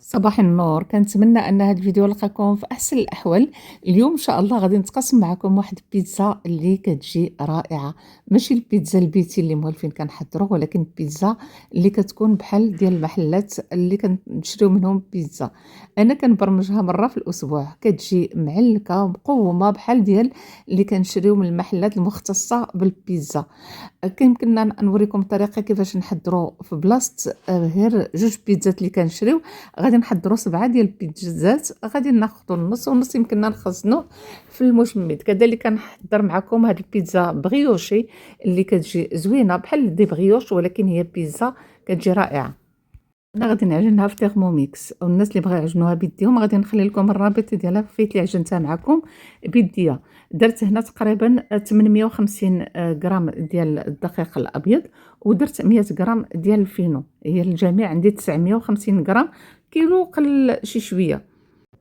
صباح النور، كنتمنى أن هذا الفيديو يلقاكم في أحسن الأحوال. اليوم إن شاء الله غادي نتقاسم معكم واحد البيتزا اللي كتجي رائعة. ماشي البيتزا البيتي اللي موالفين كنحضروا، ولكن البيتزا اللي كتكون بحال ديال المحلات اللي كنشريو منهم بيتزا. أنا كنبرمجها مرة في الأسبوع، كتجي معلكة مقومة بحال ديال اللي كنشريو من المحلات المختصة بالبيتزا. كيمكننا نوريكم الطريقة كيفاش نحضروا في بلاصة غير جوج بيتزات اللي كنشريو. غادي نحضروا 7 ديال البيتزات، غادي ناخذوا النص والنص يمكننا نخزنوه في المجمد. كذلك كنحضر معكم هاد البيتزا بغيوشي اللي كتجي زوينه بحال دي بغيوش، ولكن هي بيتزا كتجي رائعه. انا غادي نعجنها في تيرموميكس، والناس اللي بغاو يعجنوها بيديهم غادي نخلي لكم الرابط ديالها في الفيت اللي عجنتها معكم بيديا. درت هنا تقريبا 850 غرام ديال الدقيق الابيض، ودرت 100 غرام ديال الفينو. هي الجميع عندي 950 غرام، كيلو قل شي شويه.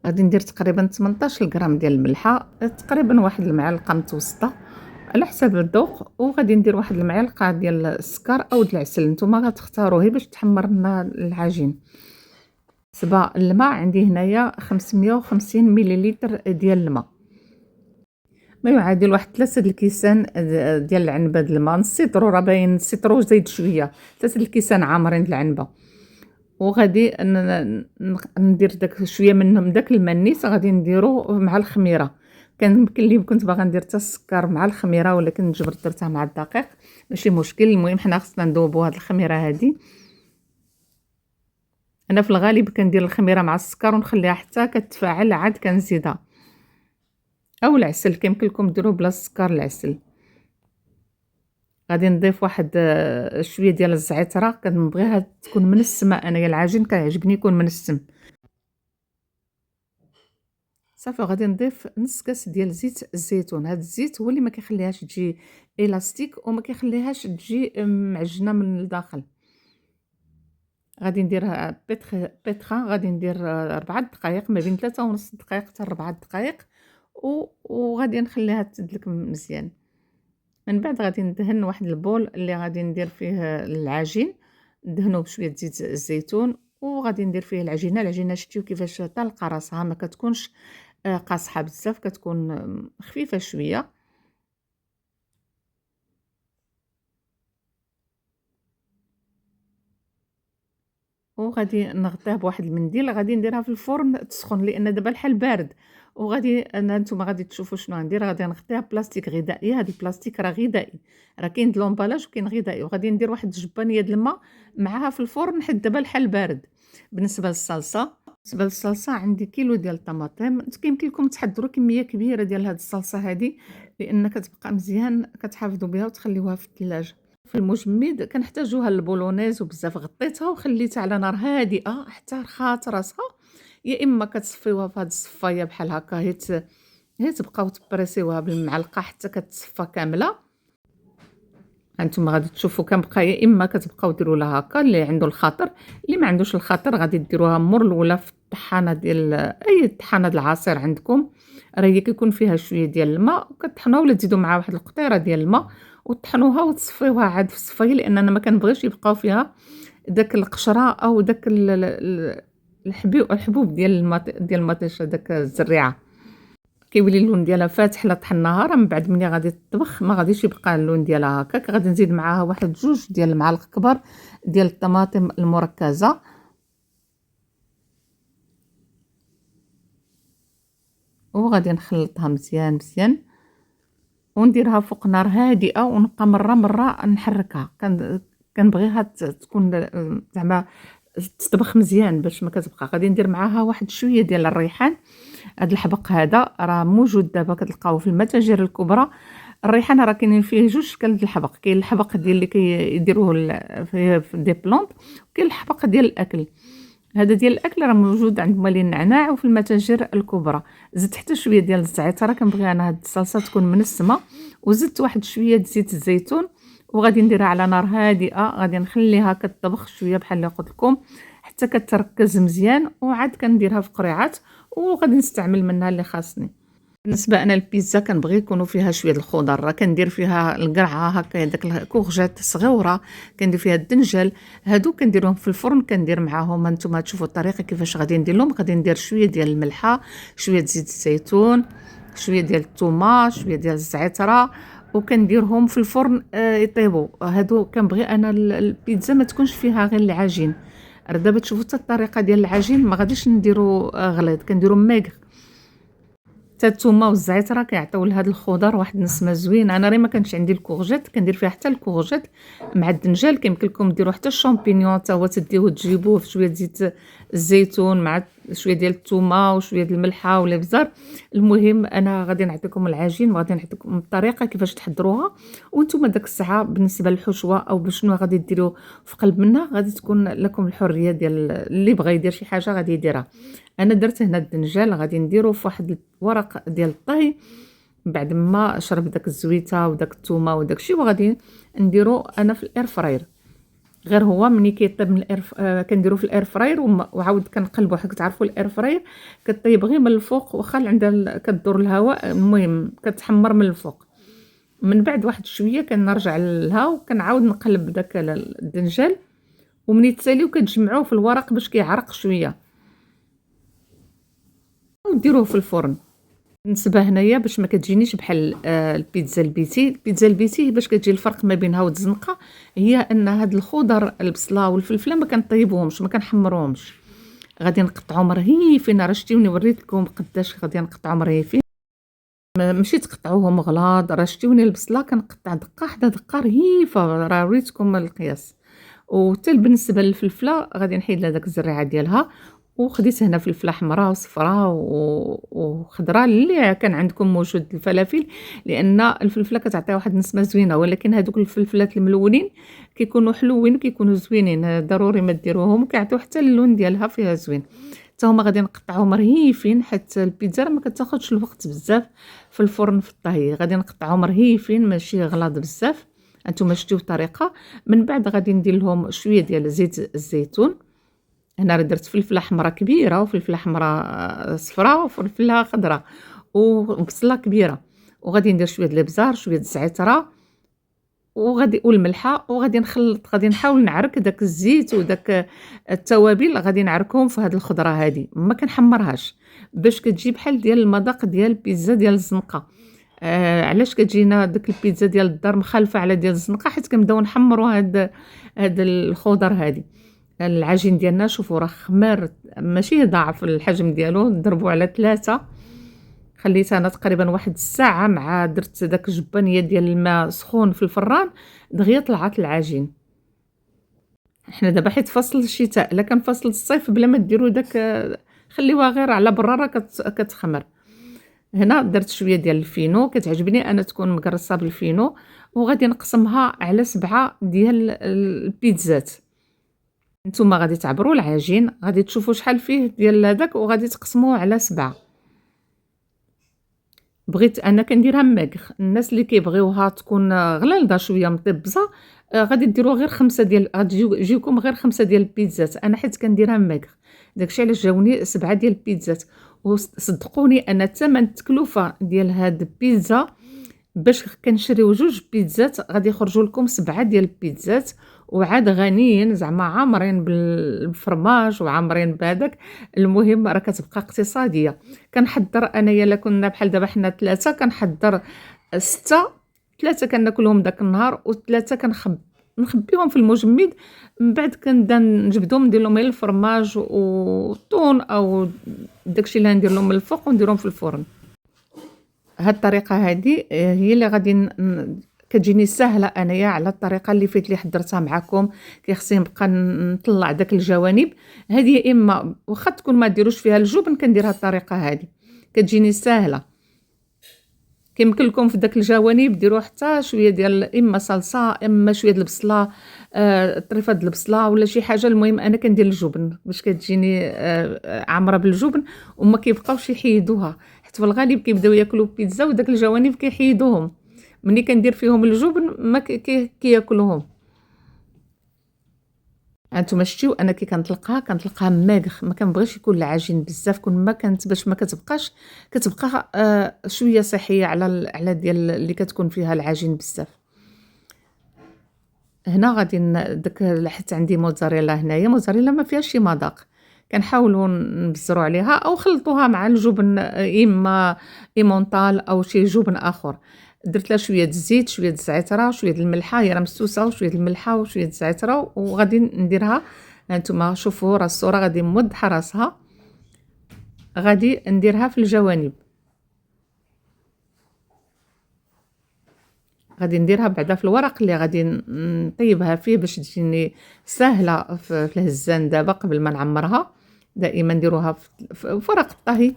غادي ندير تقريبا 18 غرام ديال الملحه، تقريبا واحد المعلقه متوسطه على حساب الذوق، وغادي ندير واحد المعلقه ديال السكر او ديال العسل، نتوما غتختاروه باش تحمر لنا العجين. بالنسبه الماء عندي هنايا 550 مليلتر ديال الماء، ما يعادل واحد 3 الكيسان ديال العنبه د الماء. نسيطرو راه باين نسيطرو زايد شويه، 3 الكيسان عامرين د العنبه. وغادي ندير داك شويه منهم داك الماء النيت غادي نديرو مع الخميره. كان يمكن لي كنت باغا ندير حتى السكر مع الخميره، ولكن جبرت درتها مع الدقيق، ماشي مشكل. المهم حنا خصنا نذوبوا هاد الخميره هادي. انا في الغالب كندير الخميره مع السكر ونخليها حتى كتفاعل، عاد كنزيدها. او العسل كيمكن لكم ديروا بلا السكر العسل. غادي نضيف واحد شويه ديال الزعتره، كنبغيها تكون منسمه. انايا العجين كيعجبني يكون منسم. صافي، غادي نضيف نص كاس ديال زيت الزيتون. هذا الزيت هو اللي ما كيخليهاش تجي الاستيك وما كيخليهاش تجي معجنه من الداخل. غادي نديرها بيتخا، غادي ندير 4 دقائق، ما بين 3.5 دقائق حتى 4 دقائق، وغادي نخليها تدلك مزيان. من بعد غادي ندهن واحد البول اللي غادي ندير فيه العجين، ندهنو بشويه زيت الزيتون، وغادي ندير فيه العجينه شتيو كيفاش طالقه راسها، ما كتكونش قاصحه بزاف، كتكون خفيفه شويه. وغادي نغطيها بواحد المنديل، غادي نديرها في الفرن تسخن لان دابا الحال بارد. وغادي نتوما غادي تشوفوا شنو غندير. غادي نغطيها بلاستيك غذائي، هذا البلاستيك راه غذائي، راه كاين د لومبالاج وكاين غذائي. وغادي ندير واحد الجبانيه د الماء معاها في الفرن حيت دابا الحال بارد. بالنسبه للصلصه عندي كيلو ديال الطماطم. كيمكن لكم تحضروا كميه كبيره ديال هذه الصلصه هذه، لان كتبقى مزيان، كتحافظوا بها وتخليوها في الثلاجه. في المجمد كنحتاجوها للبولونيز وبزاف. غطيتها وخليتها على نار هادئه حتى رخات راسها، يا اما كتصفيوها في هاد الصفايه بحال هكا، هي تبقاو تبريسيوها بالمعلقه حتى كتصفى كامله. هانتوما غادي تشوفوا كنبقى، يا اما كتبقاو ديروا لها هكا اللي عنده الخاطر. اللي ما عندوش الخاطر غادي ديروها مور الاولى في الطحانه ديال اي طحانه د العصير عندكم، راه هي كيكون فيها شويه ديال الماء، وكطحنوها ولا تزيدوا معها واحد القطيره ديال الماء وطحنوها وتصفيوها عاد في الصفايه، لان انا ما كنبغيش يبقاو فيها داك القشره او داك الحبوب ديال المطيشه، داك الزريعه. كيولي اللون ديالها فاتح لا طحناها، راه من بعد ملي غادي تطبخ ما غاديش يبقى اللون ديالها هكاك. غادي نزيد معاها واحد 2 ديال المعالق كبار ديال الطماطم المركزه، وغادي نخلطها مزيان مزيان، ونديرها فوق نار هادئه، ونبقى مره نحركها. كنبغيها تكون زعما تطبخ مزيان باش ما كتبقى. غادي ندير معاها واحد شويه ديال الريحان. هاد الحبق هذا راه موجود دابا، كتلقاوه في المتاجر الكبرى. الريحان راه كاينين فيه 2 اشكال ديال الحبق، كاين الحبق ديال اللي كيديروه في دي بلونط، وكاين الحبق ديال الاكل. هذا ديال الاكل راه موجود عند مالين النعناع وفي المتاجر الكبرى. زدت حتى شويه ديال الزعتر، كنبغي انا هاد الصلصه تكون منسمه، وزدت واحد شويه زيت الزيتون، وغادي نديرها على نار هادئه. غادي نخليها كتطبخ شويه بحال اللي قلت لكم حتى كتركز مزيان، وعاد كنديرها في قريعات، وغادي نستعمل منها اللي خاصني. بالنسبة أنا البيتزا كنبغي يكونوا فيها شوية د الخضر، كندير فيها القرعة هكا داك الكوغجيت صغيورة، كندير فيها الدنجل، هادو كنديرهم في الفرن، كندير معاهم هانتوما تشوفوا الطريقة كيفاش غادي ندير لهم، غادي ندير شوية ديال الملحة، شوية زيت الزيتون، شوية ديال الثومة، شوية ديال الزعترة، وكنديرهم في الفرن يطيبوا. هادو كنبغي أنا البيتزا ما تكونش فيها غير العجين. دابا تشوفوا حتى الطريقة ديال العجين ما غاديش نديرو غليظ، كنديرو مايغ. حتى الثومه والزعتره كيعطيو لهاد الخضر واحد النسمه زوينه. انا راه ما كانش عندي الكورجيت، كندير فيها حتى الكورجيت مع الدنجال. كيمكن لكم ديروا حتى الشامبينيون حتى هو تديوه تجيبوه في شويه زيت الزيتون مع شويه ديال الثومه وشويه ديال الملحه ولا الابزار. المهم انا غادي نعطيكم العجين وغادي نعطيكم الطريقه كيفاش تحضروها، وانتم داك الساعه بالنسبه للحشوه او بشنو غادي ديروا في قلب منها غادي تكون لكم الحريه ديال اللي بغى يدير شي حاجه غادي يديرها. انا درت هنا الدنجال غادي نديرو في واحد الورق ديال الطهي بعد ما شرب داك الزويته وداك الثومه وداك الشيء، وغادي نديرو انا في الاير فراير. غير هو ملي كيطيب من كنديرو في الاير فراير وعاود كنقلبو، حيت تعرفوا الاير فراير كطيب غير من الفوق، واخا عندها كدور الهواء، المهم كتحمر من الفوق. من بعد واحد شويه كنرجع لها وكنعاود نقلب داك الدنجال، ومني تساليو كتجمعوه في الورق باش كيعرق شويه وديروه في الفرن. بالنسبه هنايا باش ما كتجينيش بحال البيتزا البيتي. البيتزا البيتي باش كتجي الفرق ما بينها والزنقه هي ان هاد الخضر البصله والفلفله ما كنطيبوهمش، ما كنحمروهمش، غادي نقطعهم رهيفين. راه شتيوني وريت لكم قداش غادي نقطعهم رهيفين، ماشي تقطعوهم غلاض. راه شتيوني البصله كنقطع دقه حدا دقه رهيفه، راه وريتكم القياس. وحتى بالنسبه للفلفله غادي نحيد لها داك الزريعه ديالها، وخديت هنا فلفله حمراء وصفراء وخضراء اللي كان عندكم موجود الفلافل، لان الفلفله كتعطي واحد النسمه زوينه. ولكن هذوك الفلفلات الملونين كيكونوا حلوين وكيكونوا زوينين، ضروري ما ديروهم، كيعطيو حتى اللون ديالها فيها زوين. حتى هما غادي نقطعهم رهيفين، حيت البيتزا ما كتاخذش الوقت بزاف في الفرن في الطهي. غادي نقطعهم رهيفين ماشي غلاض بزاف. انتم شتيو الطريقه. من بعد غادي ندير لهم شويه ديال زيت الزيتون. هنا راه درت فلفله حمراء كبيره وفلفله حمراء صفراء وفلفله خضراء وبصله كبيره، وغادي ندير شويه د الابزار، شويه د الزعتره، وغادي والملحه، وغادي نخلط. غادي نحاول نعرك داك الزيت وداك التوابل، غادي نعركهم في هذه الخضره هذه، ما كنحمرهاش باش كتجي بحال ديال المذاق ديال البيتزا ديال الزنقه. علاش كتجينا داك البيتزا ديال الدار مخالفه على ديال الزنقه؟ حيت كنبداو نحمروا هاد الخضر هذه. العجين ديالنا شوفوا راه خمار، ماشي ضاعف الحجم ديالو، نضربو على 3. خليت انا تقريبا واحد الساعه، مع درت داك الجبانيه ديال الماء سخون في الفران، دغيا طلعت العجين. حنا دابا حيت فصل الشتاء، الا كان فصل الصيف بلا ما ديروا داك، خليوها غير على براره كتخمر. هنا درت شويه ديال الفينو، كتعجبني انا تكون مقرصه بالفينو، وغادي نقسمها على 7 ديال البيتزات. نتوما غادي تعبروا العجين، غادي تشوفوا شحال فيه ديال هذاك، وغادي تقسموه على 7. بغيت انا كنديرها ماغ. الناس اللي كيبغيوها تكون غليظه شويه مطبزه، غادي ديروا غير 5 ديال، غادي يجيوكم غير 5 ديال البيتزات. انا حيت كنديرها ماغ، داكشي علاش جاوني 7 ديال البيتزات. وصدقوني انا ثمن التكلفه ديال هاد البيتزا باش كنشريو 2 بيتزات غادي يخرجوا لكم 7 ديال البيتزات، وعاد غنيين زعما عامرين بالفرماج وعامرين بهذاك. المهم راه كتبقى اقتصاديه. كنحضر انايا، الا كنا بحال دابا حنا 3 كنحضر 6، 3 كناكلهم داك النهار و3 نخبيهم في المجمد. من بعد كنبدا نجبدهم ندير لهم الفرماج والطون او داكشي اللي ندير لهم من الفوق ونديرهم في الفرن. هاد الطريقه هذه هي اللي غادي كتجيني سهله انايا على الطريقه اللي فيت اللي حضرتها معكم. كيخصني نبقى نطلع داك الجوانب هذه، يا اما واخا تكون ما ديروش فيها الجبن كندير هاد الطريقه هذه كتجيني سهله. كيمكن لكم في داك الجوانب ديروا حتى شويه ديال اما صلصه، اما شويه البصله، طريفه د البصله ولا شي حاجه. المهم انا كندير الجبن باش كتجيني عامره بالجبن، وما كيبقاوش يحيدوها، حيت في الغالب كيبداو ياكلوا بيتزا وداك الجوانب كيحيدوهم. ملي كندير فيهم الجبن ما كياكلوهم. هانتوما شتيو أنا كي كنطلقها ماغغ، ما كنبغيش يكون العجين بزاف، كون ما كانت باش ما كتبقاش كتبقى شوية صحية على ديال اللي كتكون فيها العجين بزاف. هنا غادي داك حيت عندي موتزاريلا هنايا، موتزاريلا ما فيهاش شي مذاق، كنحاولوا نبزروا عليها أو خلطوها مع الجبن إما إيمونتال أو شي جبن آخر. درت لها شوية الزيت، شوية الزعترة، شوية الملحة، هي راه مسوسة وشوية الملحة وشوية الزعترة وغادي نديرها. هانتوما شوفوا راه الصورة غادي موضحة راسها، غادي نديرها في الجوانب، غادي نديرها بعدا في الورق اللي غادي نطيبها فيه باش تجيني ساهلة في الهزان دابا قبل ما نعمرها. دائما نديروها في ورق الطهي.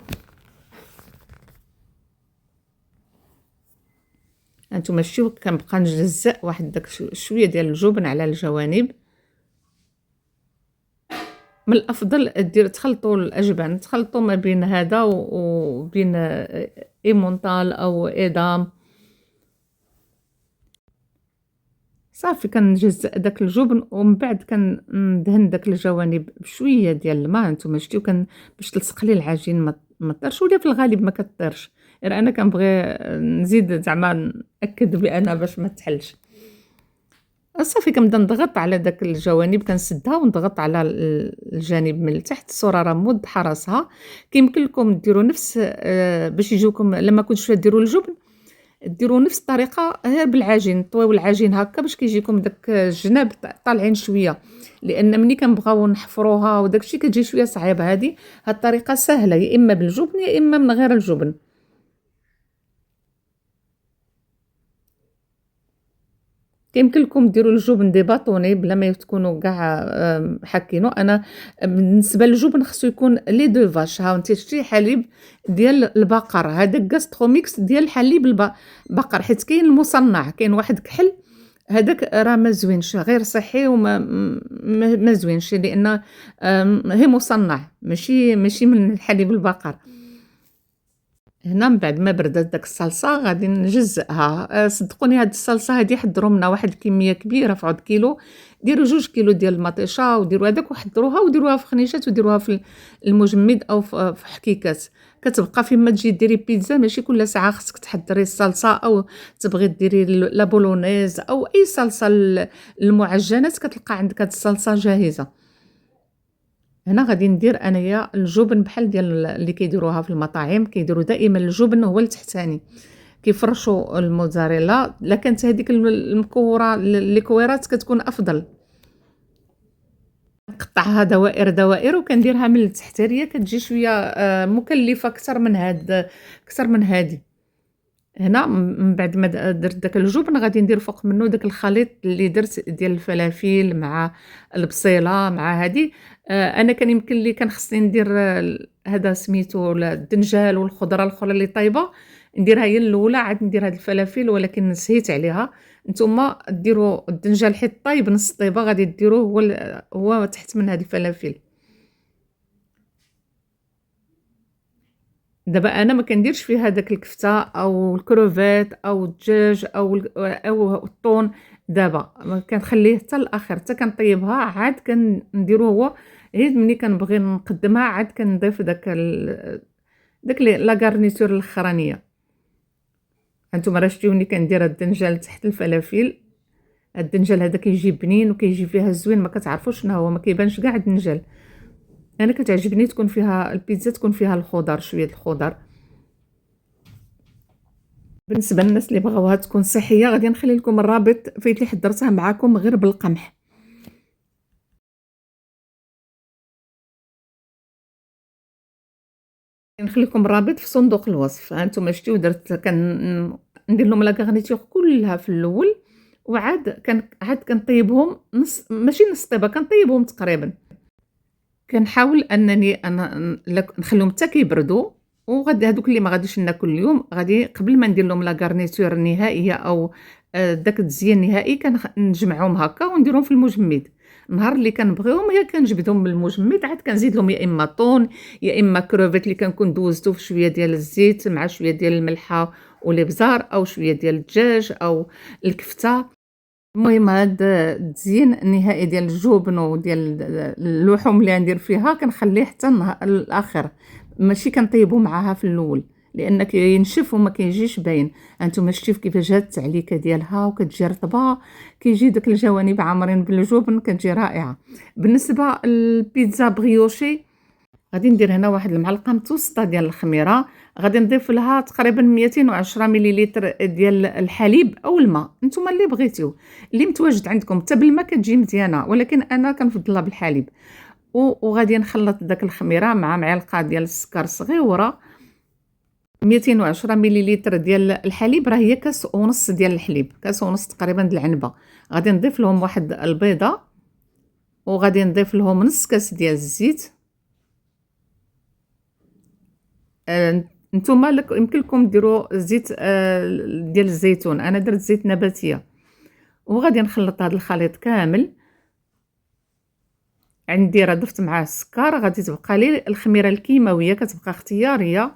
هانتوما شتيو كنبقى نجزأ واحد داك شوية ديال الجبن على الجوانب. من الأفضل تخلطوا الأجبان، تخلطوا ما بين هذا وبين إيمونتال أو إدام. صافي كنجزأ داك الجبن ومن بعد كندهن داك الجوانب بشوية ديال الماء. نتوما شتيو باش تلصق لي العجين ما طيرش، ولا في الغالب ما كطيرش، غير أنا كنبغي نزيد زعما نأكد بأنها باش ما تحلش. صافي كنبدا نضغط على داك الجوانب، كنسدها ونضغط على الجانب من التحت. الصورة راه موضحة راسها. كيمكن لكم ديروا نفس باش يجيوكم لما كنتو ديروا الجبن ديروا نفس الطريقة غير بالعجين، طويو العجين هكا باش كيجيكم داك الجناب طالعين شوية، لأن ملي كنبغاو نحفروها وداك الشيء كتجي شوية صعيبة. هاد الطريقة سهلة، يا إما بالجبن يا إما من غير الجبن. كيمكن لكم ديروا الجبن دي باطوني بلا ما تكونوا كاع حاكينو. انا بالنسبه للجبن خصو يكون لي دو فاش. ها انت شتي حليب ديال البقر، هذاك غاستروميكس ديال حليب البقر، حيت كاين المصنع، كاين واحد كحل هذاك راه ما زوينش، غير صحي وما ما زوينش، لان هي مصنع ماشي من الحليب البقر. هنا من بعد ما بردات داك الصلصة غادي نجزّأها. صدقوني هاد الصلصة هادي حضروا منها واحد الكمية كبيرة في عود كيلو، ديروا 2 كيلو ديال المطيشة وديروا هذاك وحضروها وديروها في خنيشات وديروها في المجمد أو في حكيكات. كتبقى فين ما تجي ديري بيتزا ماشي كل ساعة خصك تحضري الصلصة، أو تبغي ديري لا بولونيز أو أي صلصة المعجنات كتلقى عندك هاد الصلصة جاهزة. هنا غادي ندير أنايا الجبن بحال ديال اللي كيديروها في المطاعم، كيديروا دائما الجبن هو التحتاني، كيفرشوا الموتزاريلا. لا كانت هذيك المكورة لي كويرات كتكون أفضل. نقطعها دوائر دوائر وكنديرها من التحت، هي كتجي شوية مكلفة أكثر من هادي. هنا من بعد ما درت داك الجبن غادي ندير فوق منه داك الخليط اللي درت ديال الفلافل مع البصيلة مع هادي. أنا كان يمكن لي كان خصني ندير هذا سميتو الدنجال والخضرة الأخرى اللي طايبة، نديرها هي الأولى عاد ندير هاد الفلافل، ولكن نسيت عليها. نتوما ديروا الدنجال حيت طايب نص طيبة غادي ديروه هو تحت من هاد الفلافل. دابا أنا ما كنديرش فيها داك الكفتة أو الكروفيت أو الدجاج أو الطون. دابا ما كنخليه حتى الآخر، حتى كنطيبها عاد كنديرو هو غير ملي كنبغي نقدمها عاد كنضيف داك لا غارنيتور الأخرانية. هانتوما راه شتيوني كندير هاد الدنجال تحت الفلافل. الدنجال هذا كيجي بنين وكيجي فيها زوين، ما كتعرفوش شنو هو، ما كيبانش كاع الدنجال. أنا كتعجبني تكون فيها البيتزا تكون فيها الخضر، شوية الخضر. بالنسبة للناس اللي بغاوها تكون صحية غادي نخلي لكم الرابط فايت اللي حضرتها معاكم غير بالقمح. نخلي لكم الرابط في صندوق الوصف. ها نتوما شتيو درت ندير لهم لا غارنيتور كلها في الأول، وعاد عاد كنطيبهم نص، ماشي نص طيبة، كنطيبهم تقريبا. كنحاول أنني نخليهم حتى كيبردوا، وغادي هادوك اللي ما غاديش ناكل اليوم غادي قبل ما ندير لهم لا غارنيتور النهائية أو داك التزيين النهائي نجمعهم هكا ونديرهم في المجمد. نهار اللي كنبغيهم هي كنجبدهم من المجمد، عاد كنزيد لهم يا إما طون يا إما كروفيت اللي كنكون دوزتو في شوية ديال الزيت مع شوية ديال الملحة والإبزار، أو شوية ديال الدجاج أو الكفتة. المهم هاد التزيين النهائي ديال الجبن وديال اللحوم اللي غندير فيها كنخليه حتى الآخر، ماشي كنطيبو معاها في الأول، لأن كينشف وما كيجيش باين. هانتوما شتيو كيفاش هاد التعليكة ديالها وكتجي رطبة، كيجي داك الجوانب عامرين بالجبن، كتجي رائعة. بالنسبة للبيتزا بغيوشي، غادي ندير هنا واحد المعلقة متوسطة ديال الخميرة، غادي نضيف لها تقريبا 210 مليلتر ديال الحليب أو الماء، نتوما اللي بغيتيو، اللي متواجد عندكم. حتى بالماء كتجي مزيانة، ولكن أنا كنفضلها بالحليب. وغادي نخلط داك الخميرة مع معلقة ديال السكر صغيورة. 210 مليلتر ديال الحليب راه هي كاس ونص ديال الحليب، كاس ونص تقريبا د العنبة. غادي نضيف لهم واحد البيضة، وغادي نضيف لهم نص كاس ديال الزيت. نتوما يمكن لكم ديروا زيت ديال الزيتون، انا درت زيت نباتيه. وغادي نخلط هذا الخليط كامل. عندي راه ضفت معاه السكر، غادي تبقى لي الخميره الكيماويه كتبقى اختياريه،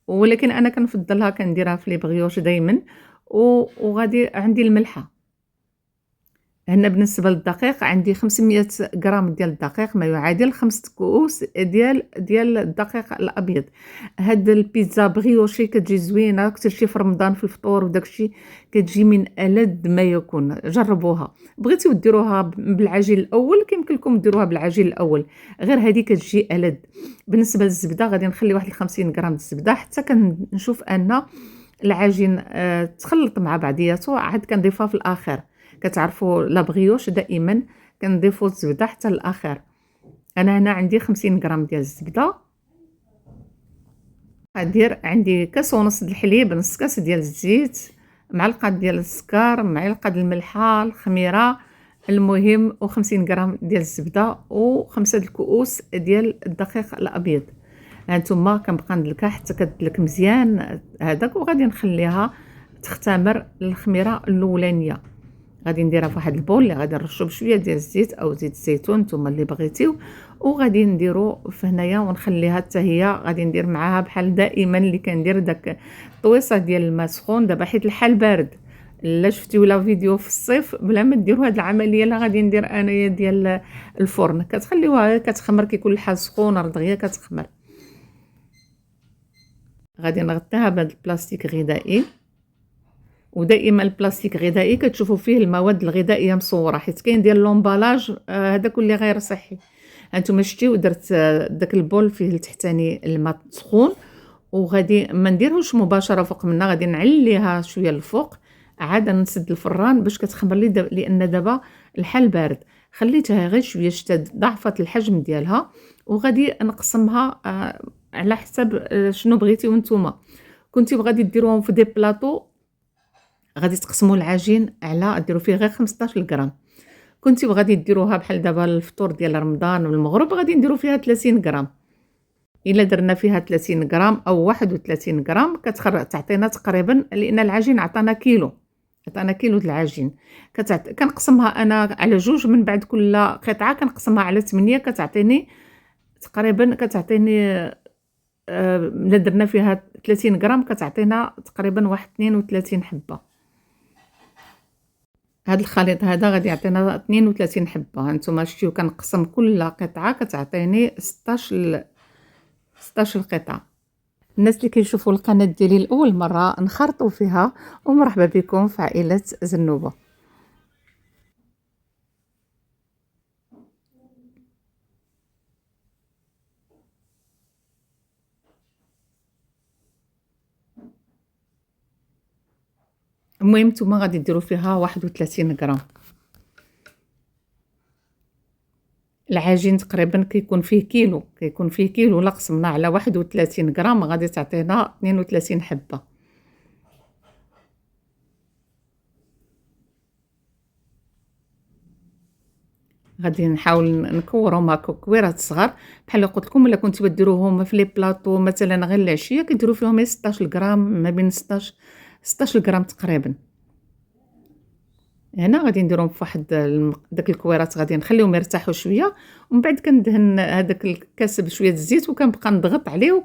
ولكن انا كنفضلها كنديرها في لي بغيوش دائما. وغادي عندي الملحه. هنا بالنسبة للدقيق عندي 500 غرام ديال الدقيق، ما يعادل 5 كؤوس ديال الدقيق الأبيض. هاد البيتزا بغيوشي كتجي زوينة، كتمشي في رمضان في الفطور وداكشي، كتجي من ألذ ما يكون. جربوها. بغيتيو ديروها بالعجين الأول كيمكن لكم ديروها بالعجين الأول، غير هذه كتجي ألذ. بالنسبة للزبدة غادي نخلي واحد 50 غرام الزبدة حتى كنشوف أن العجين تخلط مع بعضياته، عاد كنضيفها في الآخر. كتعرفوا لا بغيوش دائما كنضيفوا الزبده حتى الاخر. انا هنا عندي 50 غرام ديال الزبده. غادير عندي كاس ونص د الحليب، نص كاس ديال الزيت، معلقه ديال السكر، معلقه د الملحه، الخميره، المهم و50 غرام ديال الزبده و5 الكؤوس ديال الدقيق الابيض. هانتوما كنبقى ندلكها حتى كتدلك مزيان هذاك، وغادي نخليها تختمر الخميره الاولانيه. غادي نديرها في واحد البول اللي غادي نرشو بشويه ديال الزيت او زيت الزيتون نتوما اللي بغيتيو، وغادي نديرو في هنايا ونخليها حتى هي. غادي ندير معاها بحال دائما اللي كندير داك الطويصه ديال الماء سخون دابا، حيت الحال بارد. الا شفتيو لا فيديو في الصيف بلا ما ديروا هاد العمليه اللي غادي ندير انايا ديال الفرن، كتخليوها كتخمر كيكون الحال سخون دغيا كتخمر. غادي نغطيها بهذا البلاستيك غذائي. ودائما البلاستيك غذائي كتشوفوا فيه المواد الغذائيه مصوره، حيت كاين ديال لومبالاج هذاك اللي غير صحي. هانتوما شتيو درت داك البول فيه التحتاني الماء سخون، وغادي ما نديرهوش مباشره فوق منها، غادي نعليها شويه الفوق، عاد نسد الفران باش كتخمر لي لان دابا الحال بارد. خليتها غير شويه شتات ضعفت الحجم ديالها، وغادي نقسمها على حسب شنو بغيتيو نتوما. كنتي غادي ديروهم في دي بلاطو، غادي تقسموا العجين على ديروا فيه غير 15 غرام. كنتي غادي ديروها بحال دابا الفطور ديال رمضان والمغرب غادي نديروا فيها 30 غرام. الا درنا فيها 30 غرام او 31 غرام تعطينا تقريبا، لان العجين عطانا كيلو، عطانا كيلو د العجين. كنقسمها انا على جوج، من بعد كل قطعه كنقسمها على 8، كتعطيني تقريبا الا درنا فيها 30 غرام كتعطينا تقريبا واحد 32 حبه. هاد الخليط هذا غادي يعطينا 32 حبه. هانتوما شتيو كنقسم كل قطعه كتعطيني 16 قطعه. الناس اللي كيشوفوا القناه ديالي لاول مره نخرطوا فيها، ومرحبا بكم في عائله زنوبه. المهم نتوما غادي ديروا فيها 31 غرام. العجين تقريبا كيكون فيه كيلو، لا قسمنا على 31 غرام غادي تعطينا 32 حبه. غادي نحاول نكورهم هكا كويرات صغار بحال قلت لكم. الا كنتو ديروهم في لي بلاطو مثلا غير العشيه كيديروا فيهم 16 غرام، ما بين 16 غرام تقريبا. هنا غادي نديرهم في واحد داك الكويرات، غادي نخليهم يرتاحوا شويه، ومن بعد كندهن هذاك الكاس بشويه الزيت وكنبقى نضغط عليه.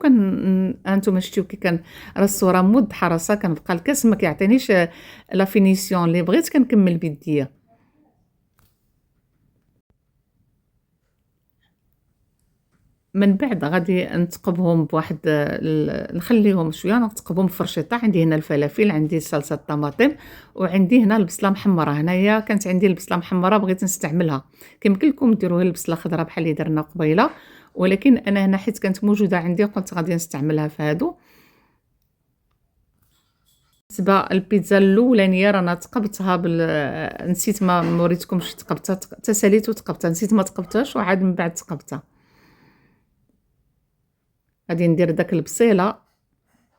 هانتوما شتيو كي كان راه الصوره موضحه راسها، كنبقى الكاس ما كيعطينيش لا فينيسيون اللي بغيت كنكمل بيديا. من بعد غادي نثقبهم بواحد نخليهم شويه نثقبهم بفرشيطه. عندي هنا الفلافل، عندي صلصه الطماطم، وعندي هنا البصله محمره. هنايا كانت عندي البصله محمره بغيت نستعملها. كيمكن لكم ديروها البصله خضراء بحال اللي درنا قبيله، ولكن انا هنا حيت كانت موجوده عندي قلت غادي نستعملها في هادو. بالنسبه البيتزا الاولانيه رانا تقبتها نسيت ما وريتكمش تقبتها، تساليت وتقبتها، نسيت ما تقبتهاش وعاد من بعد تقبتها. غادي ندير داك البصيله.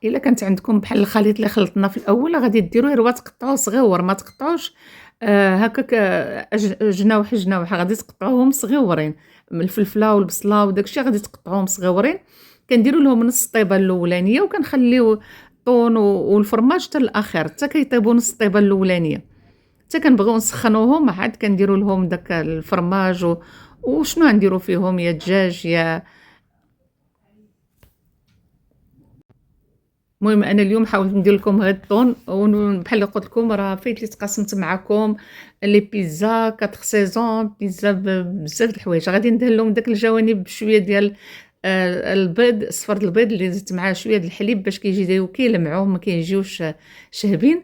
الا كانت عندكم بحال الخليط اللي خلطنا في الاول غادي ديروه غير تقطعوه صغيور، ما تقطعوش هكاك جناوح جناوح، غادي تقطعوهم صغيورين. من الفلفله والبصله وداكشي غادي تقطعوهم صغيورين. كنديروا لهم نص طيبه الاولانيه وكنخليو الطون والفرماج حتى الاخر حتى كيطيبوا نص طيبه الاولانيه، حتى كنبغيو نسخنوهم عاد كنديروا لهم داك الفرماج وشنو غنديروا فيهم، يا دجاج يا. المهم انا اليوم حاولت ندير لكم هاد الطون بحال اللي قلت لكم راه فايت اللي تقاسمت معكم لي بيتزا 4 سيزون بيتزا بزاف د الحوايج. غادي ندهن لهم داك الجوانب بشويه ديال البيض، صفر البيض اللي زدت معاه شويه د الحليب باش كيجيو كيلمعوا ما كيجيوش شهبين.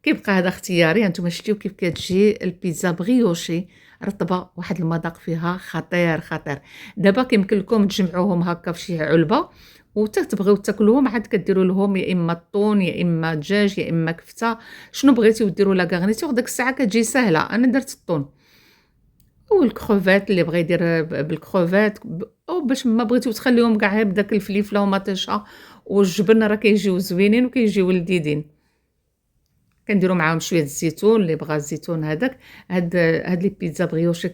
كيبقى هذا اختياري. هانتوما شتيو كيف كتجي البيتزا بغيوشي رطبه، واحد المذاق فيها خطير خطير. دابا كيمكن لكم تجمعوهم هكا في شي علبه وتا تبغيو تاكلوهم عاد كديروا لهم يا اما الطون يا اما دجاج يا اما كفته، شنو بغيتيو ديروا لا غارنيتور. ديك الساعه كتجي سهله. انا درت الطون والكروفات اللي بغى يدير بالكروفات، او باش ما بغيتيو تخليهم كاع بداك الفليفله ومطيشه والجبن راه كيجيو زوينين وكيجيو لذيذين. كنديروا معاهم شويه الزيتون اللي بغى الزيتون هذاك. هاد لي بيتزا بغيوشي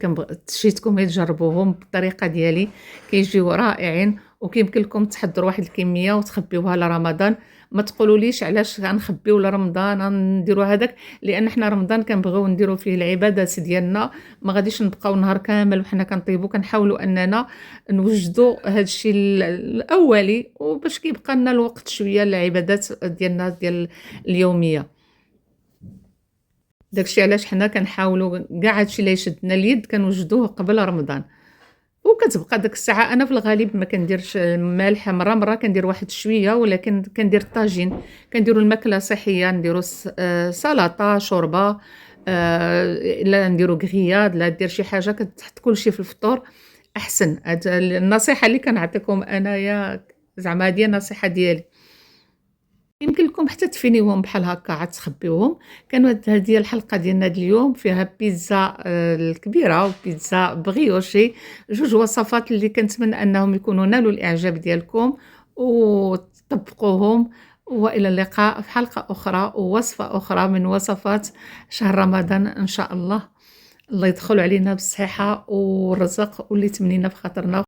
تشيتكم غير تجربوهم بالطريقه ديالي كيجيو رائعين. وكيمكن لكم تحضروا واحد الكميه وتخبيوها لرمضان. ما تقولوليش علاش غنخبيو لرمضان غنديروا هذاك، لان حنا رمضان كنبغيو نديروا فيه العبادات ديالنا. ما غاديش نبقاو نهار كامل وحنا كنطيبوا. كنحاولوا اننا نوجدوا هذا الشيء الاولي وباش كيبقى لنا الوقت شويه للعبادات ديالنا ديال اليوميه. داكشي علاش حنا كنحاولوا كاع هادشي اللي يشدنا اليد كنوجدوه قبل رمضان. وكتبقى داك الساعه انا في الغالب ما كنديرش المالح، مره كندير واحد شويه، ولكن كندير الطاجين. كنديروا الماكله صحيه، نديروا سلطه شوربه، لا نديروا غرياد، لا دير شي حاجه كتحط كلشي في الفطور احسن. هاد النصيحه اللي كنعطيكم انايا، زعما هذه النصيحه ديالي. يمكن لكم حتى تفينيوهم بحال هكا عاد تخبيوهم. كانوا هذه الحلقه ديالنا اليوم فيها بيتزا الكبيره وبيتزا بغيوشي، جوج وصفات اللي كنتمنى انهم يكونوا نالوا الاعجاب ديالكم وتطبقوهم. والى اللقاء في حلقه اخرى ووصفه اخرى من وصفات شهر رمضان ان شاء الله. الله يدخل علينا بالصحه والرزق واللي تمنينا في خاطرنا.